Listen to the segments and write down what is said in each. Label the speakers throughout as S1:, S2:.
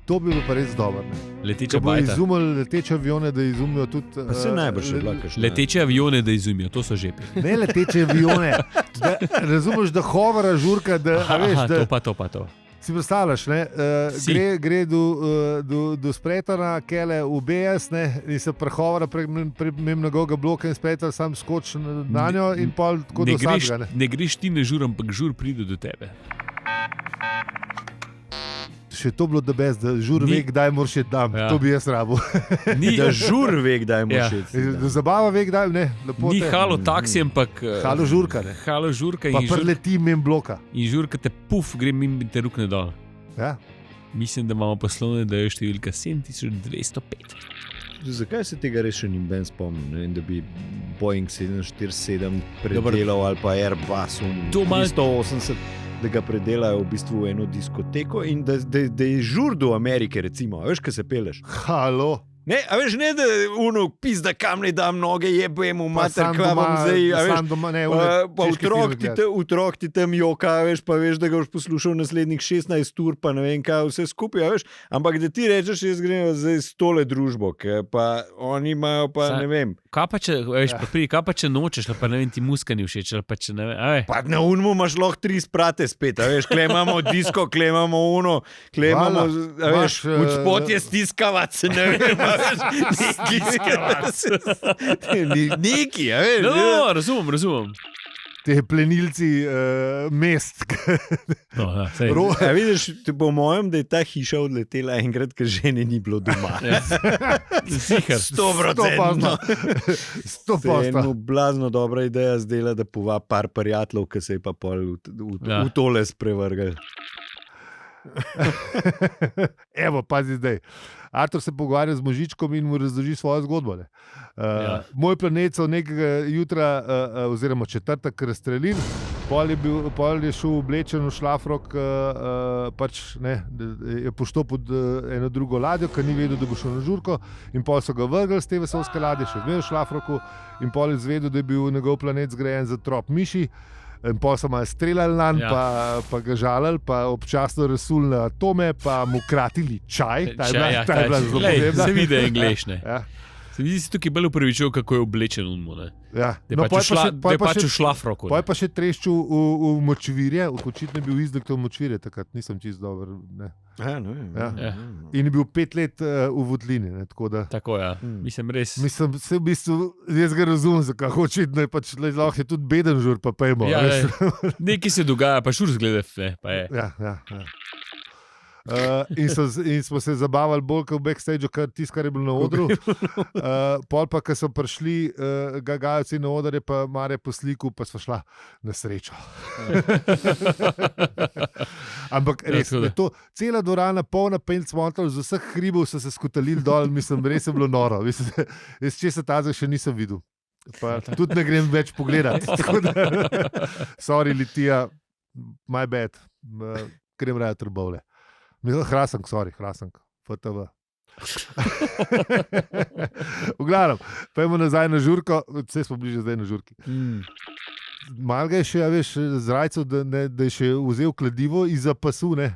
S1: To bi bilo pa res dobro.
S2: Leteča
S1: Ko bo
S2: bajta.
S1: izumili leteče avione, da izumijo tudi...
S3: Pa se najbrž je bila kakšna.
S2: Leteče avione, da izumijo, to so žepi.
S1: Ne leteče avione. Razumeš, da hovara žurka, da... veš, da
S2: To pa to.
S1: si predstavljaš, ne? Gre do spretana, kele v BS, ne? In se prehovara mimo njegovega bloka in spretar sam skoči na njo in pol tako do vsakega.
S2: Ne greš ti na žur, ampak žur pride do tebe.
S1: Še to bilo best, da žur ve, kdaj moraš iti tam.
S2: Ja.
S1: To bi jaz rabil.
S3: Da žur ve, kdaj
S2: Ja.
S3: moraš iti.
S1: Da zabava ve, kdaj, ne, lepo
S2: Ni
S1: te.
S2: halo taksi, ampak
S1: Halo žurka, ne.
S2: halo žurka
S1: Pa
S2: in,
S1: preleti mimo bloka.
S2: in žurka te gre mimo in te rukne dol.
S1: Ja?
S2: Mislim, da imamo poslovne, da je številka 7205.
S3: Zakaj se tega res še ni ben spomnil? Ne? Da bi Boeing 747 predelal ali pa Airbus
S2: To malo-
S3: 380, da ga predelajo v bistvu v eno diskoteko in da je žur do Amerike, recimo. A veš, kaj se peleš?
S1: Halo.
S3: Ne, a veš, ne, da uno pizda kam ne dam noge, jebem v mater,
S1: sam
S3: kva bom zdaj, a veš.
S1: sam doma, ne,
S3: Pa otrok ti tam joka, veš, pa veš, da ga boš poslušal naslednjih 16 ur, pa ne vem kaj, vse skupaj, a veš. Ampak da ti rečeš, jaz grem zdaj s tole družbo, pa oni imajo pa, ne vem.
S2: Kaj pa če, veš, kaj pa če nočeš, ali pa ne vem, ti muska ni všeč, ali pa če ne vem, a veš.
S3: Pa na unmu imaš lahko 3 sprate spet, a veš, kle imamo disko, kle imamo uno, kle imamo, a veš, v spod je stiskavac, ne vem, a veš, neki, a veš.
S2: No, razumem.
S1: Te plenilci mest.
S2: No, ja, sej.
S3: A vidiš, po mojem, da je ta hiša odletela enkrat, ker žene ni bilo doma.
S2: Ja. Zihar.
S3: 100%.
S1: 100%.
S3: Eno blazno dobra ideja zdela, da pova par prijateljev, ki se je pa pol v tole sprevrgal.
S1: Evo, pazi zdaj. Artur se pogovarja z Možičkom in mu razloži svojo zgodbo.
S2: Ja.
S1: Moj planet so nekega jutra, oziroma četrtek, razstrelil, pol je šel oblečen v šlafrok, pač ne, je poštopil eno drugo ladjo, ker ni vedel, da bo šel na žurko, in pol so ga vrgli z te vesoljske ladje, še zmeraj v šlafroku, in pol je izvedel, da je bil njegov planet zgrajen za trop miši. In pol so malo streljali nanj,
S2: Ja.
S1: pa ga žalili, pa občasno razsuli na atome, pa mu kratili čaj. Ta je bila zelo pomembna.
S2: Se vidi anglešne.
S1: Ja.
S2: Se vidi, si tukaj bolj upravičil, kako je oblečen unmo, ne.
S1: Ja.
S2: Da je pač v šlafroku.
S1: Poj pa še treščil v močvirje, očitno je bil izdelek močvirje, takrat nisem čisto dober. Ne.
S3: Ja, no,
S1: Ja.
S2: Ja.
S1: In je bil 5 let v Vodlini. Ne, tako da,
S2: Tako, ja. Mislim, res.
S1: mislim, se v bistvu, jaz ga razumem, zakaj očitno je pač lahko je tudi beden žur, pa pojmo.
S2: Ja, nekaj se dogaja, pa šur zgleda, pa je.
S1: Ja. In smo se zabavali bolj kot v backstageu, kar tisto, kar je bilo na odru. Pol pa, ko so prišli gagajci na oder, je pa Mare po sliku, pa smo šla na srečo. Ampak res,
S2: tako da.
S1: to, cela dvorana, polna pentsmontov, z vseh hribov so se skotalili dol, mislim, res je bilo noro. Mislim, jaz česa tazga še nisem videl. Pa tudi ne grem več pogledati. Tako da, sorry, Litija, my bad, grem raje Trbovlje. Hrasank, FTV. V glavnem, pojmo nazaj na žurko, vse smo bliže zdaj na žurki. Mal ga je še, veš, zrajcev, da je še vzel kladivo izza pasu, ne,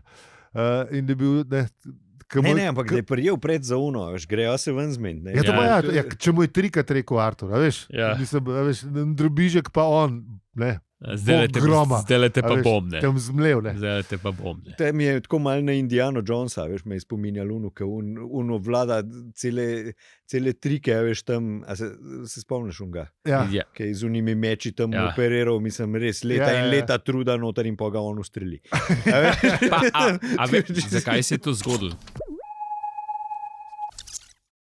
S1: in da je bil, ne,
S3: Ne, ampak da je prijel pred za uno, veš, grejo se ven zmeniti.
S1: Ja, to pa ja, če mu je trikrat rekel Artur, veš,
S2: Ja.
S1: mislim, veš, drobižek pa on, ne,
S2: Zdaj te pa bom, ne.
S1: tem zmlev, ne.
S2: Zdaj te pa bom, ne.
S3: Te mi je tako malo na Indiana Jonesa, veš, me je spominjal uno, ki uno vlada cele trike, veš, tam, a se spomniš unga?
S1: Ja.
S2: Ja.
S3: Ki je z unimi meči tam
S2: Ja.
S3: operiral, mislim, res leta
S1: Ja.
S3: in leta truda noter in pa ga on ustreli.
S2: Pa, a veš, zakaj se je to zgodilo?